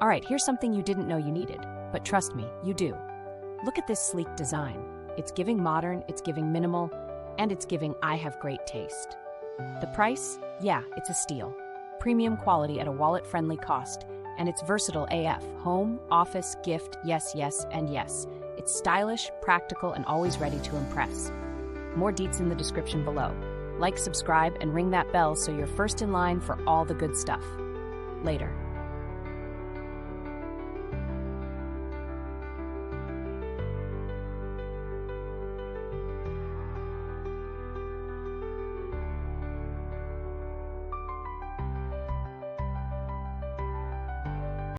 All right, here's something you didn't know you needed, but trust me, you do. Look at this sleek design. It's giving modern, it's giving minimal, and it's giving I have great taste. The price? Yeah, it's a steal. Premium quality at a wallet-friendly cost, and it's versatile AF. Home, office, gift, yes, yes, and yes. It's stylish, practical, and always ready to impress. More deets in the description below. Like, subscribe, and ring that bell so you're first in line for all the good stuff. Later.